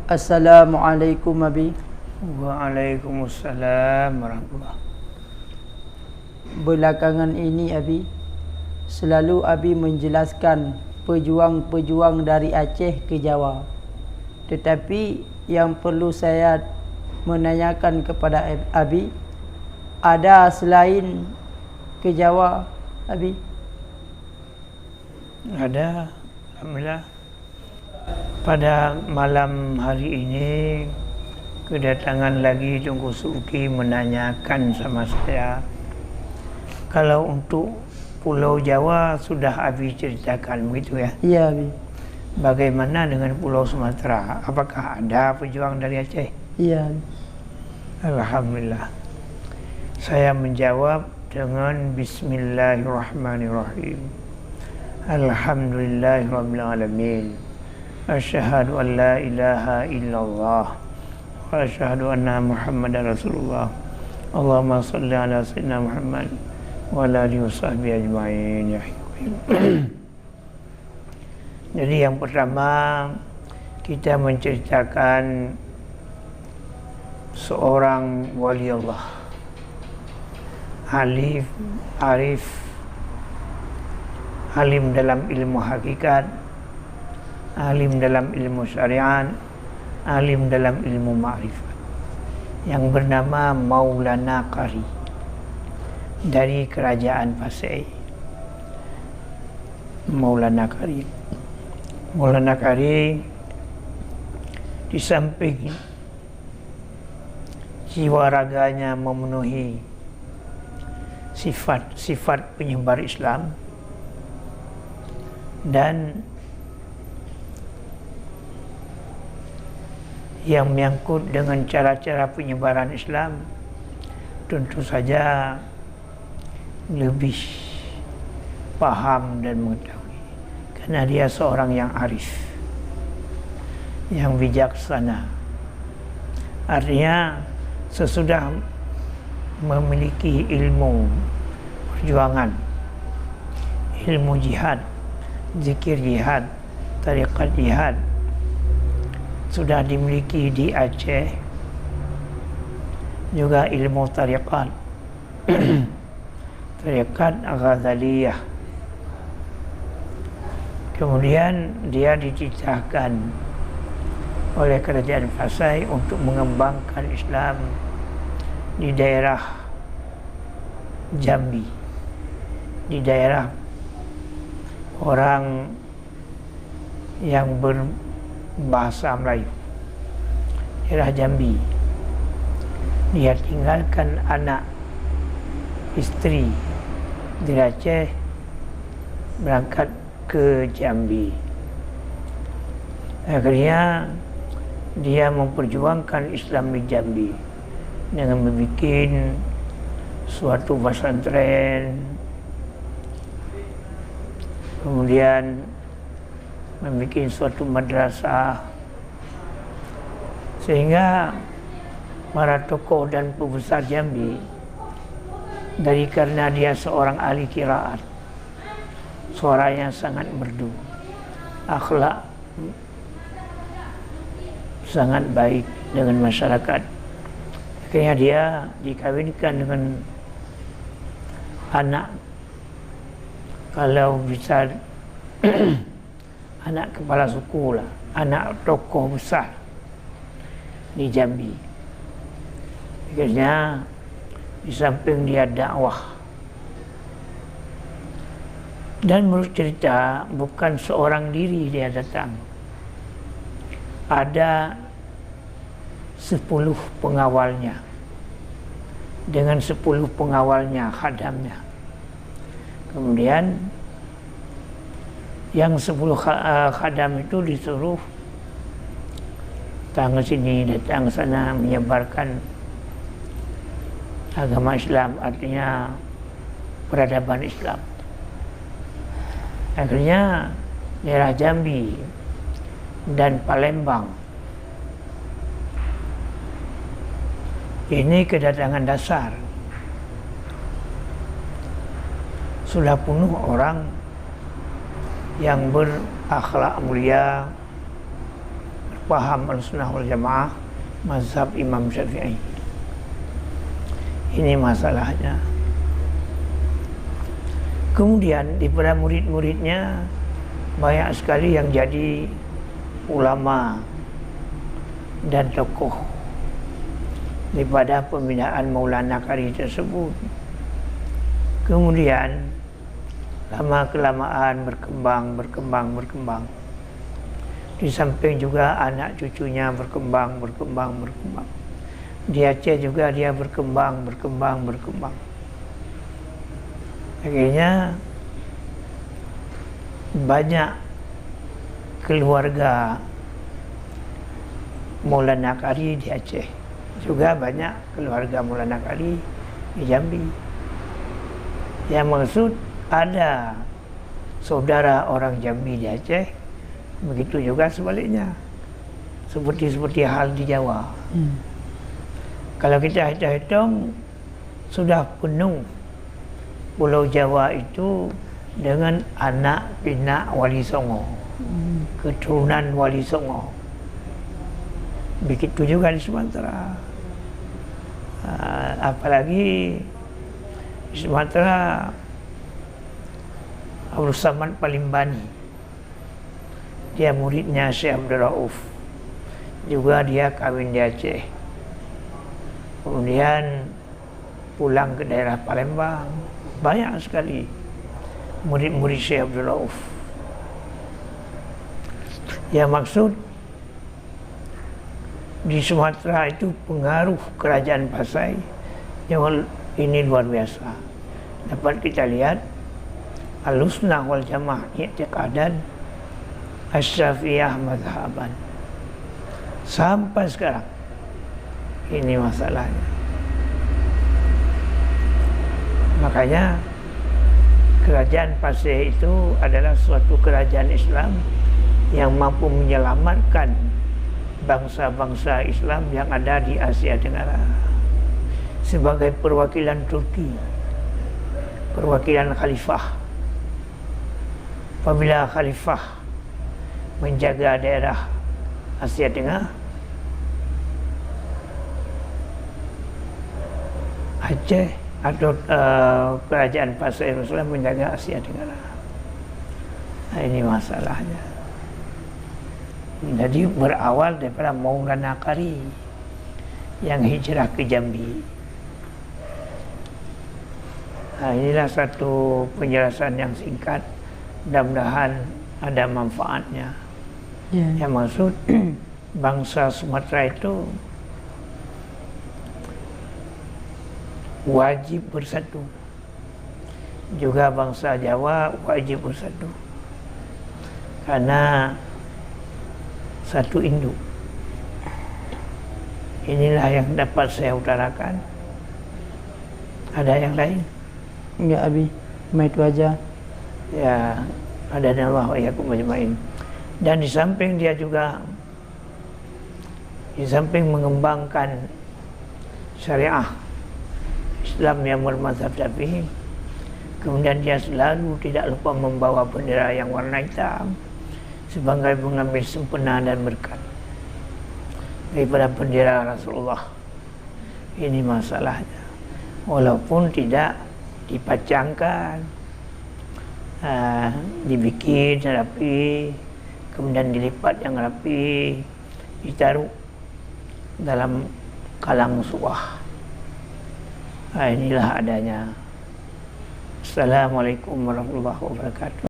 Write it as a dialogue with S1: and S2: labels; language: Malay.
S1: Assalamualaikum Abi.
S2: Waalaikumsalam warahmatullahi.
S1: Belakangan ini Abi, selalu Abi menjelaskan pejuang-pejuang dari Aceh ke Jawa. Tetapi yang perlu saya menanyakan kepada Abi, ada selain ke Jawa Abi?
S2: Ada, alhamdulillah. Pada malam hari ini kedatangan lagi Tunku Suki menanyakan sama saya, kalau untuk Pulau Jawa sudah Abi ceritakan begitu ya?
S1: Iya Abi.
S2: Bagaimana dengan Pulau Sumatera? Apakah ada pejuang dari Aceh?
S1: Iya Abi.
S2: Alhamdulillah. Saya menjawab dengan Bismillahirrahmanirrahim. Alhamdulillahirabbil alamin. Asyhadu an la ilaha illallah wa asyhadu anna Muhammadar Rasulullah. Allahumma shalli ala sayyidina Muhammad wa ala alihi washabbihi ajmain. Jadi yang pertama kita menceritakan seorang wali Allah, arif, alim dalam ilmu hakikat, alim dalam ilmu syariat, alim dalam ilmu ma'rifat, yang bernama Maulana Qari dari kerajaan Pasai. Maulana Qari di samping jiwa raganya memenuhi sifat-sifat penyebar Islam dan yang menyangkut dengan cara-cara penyebaran Islam, tentu saja lebih paham dan mengetahui, karena dia seorang yang arif, yang bijaksana. Artinya sesudah memiliki ilmu perjuangan, ilmu jihad, zikir jihad, tariqat jihad, sudah dimiliki di Aceh, juga ilmu tariqat, tariqat Ghazaliyah. Kemudian dia dititahkan oleh kerajaan Pasai untuk mengembangkan Islam di daerah Jambi, di daerah orang yang berbahasa Melayu, daerah Jambi. Dia tinggalkan anak, istri di Aceh, berangkat ke Jambi. Akhirnya dia memperjuangkan Islam di Jambi dengan membuat suatu pesantren, kemudian membuat suatu madrasah, sehingga para tokoh dan pembesar Jambi, dari karena dia seorang ahli qiraat, suaranya sangat merdu, akhlak sangat baik dengan masyarakat. Akhirnya dia dikawinkan dengan anak, kalau bisa anak kepala suku lah, anak tokoh besar di Jambi. Akhirnya di samping dia dakwah, dan menurut cerita bukan seorang diri dia datang, ada 10 pengawalnya, dengan 10 pengawalnya, khadamnya. Kemudian yang 10 khadam itu disuruh datang ke sini, datang ke sana, menyebarkan agama Islam, artinya peradaban Islam. Akhirnya daerah Jambi dan Palembang ini kedatangan dasar, sudah penuh orang yang berakhlak mulia, paham Ahlussunnah wal Jamaah, mazhab Imam Syafi'i. Ini masalahnya. Kemudian daripada murid-muridnya banyak sekali yang jadi ulama dan tokoh daripada pembinaan Maulana Qari tersebut. Kemudian lama-kelamaan berkembang. Di samping juga anak cucunya berkembang. Di Aceh juga dia berkembang. Akhirnya banyak keluarga Maulana Qari di Aceh, juga banyak keluarga Maulana Qari di Jambi. Yang maksud ada saudara orang Jambi di Aceh, begitu juga sebaliknya, seperti hal di Jawa. Kalau kita hitung, sudah penuh Pulau Jawa itu dengan anak pinak Wali Songo, keturunan Wali Songo. Begitu juga di Sumatera. Apalagi di Sumatera, Abdul Samad Palimbani, dia muridnya Syekh Abdul Rauf, juga dia kawin di Aceh. Kemudian pulang ke daerah Palembang, banyak sekali murid-murid Syekh Abdul Rauf. Yang maksud di Sumatera itu pengaruh kerajaan Pasai yang ini luar biasa. Dapat kita lihat Ahlussunnah wal Jamaah i'tiqadan, Asy-Syafi'iyah mazhaban. Sampai sekarang ini masalahnya. Makanya kerajaan Pasai itu adalah suatu kerajaan Islam yang mampu menyelamatkan bangsa-bangsa Islam yang ada di Asia Tenggara. Sebagai perwakilan Turki, perwakilan khalifah. Apabila khalifah menjaga daerah Asia Tengah, Aceh atau kerajaan Pasai Islam menjaga Asia Tenggara. Nah, ini masalahnya. Jadi berawal daripada Maulana Qari yang hijrah ke Jambi. Nah, inilah satu penjelasan yang singkat, mudah-mudahan ada manfaatnya. Yang maksud bangsa Sumatera itu wajib bersatu, juga bangsa Jawa wajib bersatu, karena satu induk. Inilah yang dapat saya utarakan. Ada yang lain?
S1: Enggak, Abi. Cuma itu aja.
S2: Ya, ada Allah wa iyyakum ajmain. Dan di samping dia juga, di samping mengembangkan syariah Islam yang bermazhab Syafi'i, kemudian dia selalu tidak lupa membawa bendera yang warna hitam sebagai mengambil sempena dan berkat daripada bendera Rasulullah. Ini masalahnya. Walaupun tidak dipacangkan, dibikin rapi, kemudian dilipat yang rapi, ditaruh dalam kalang musuah. Inilah adanya. Assalamualaikum warahmatullahi wabarakatuh.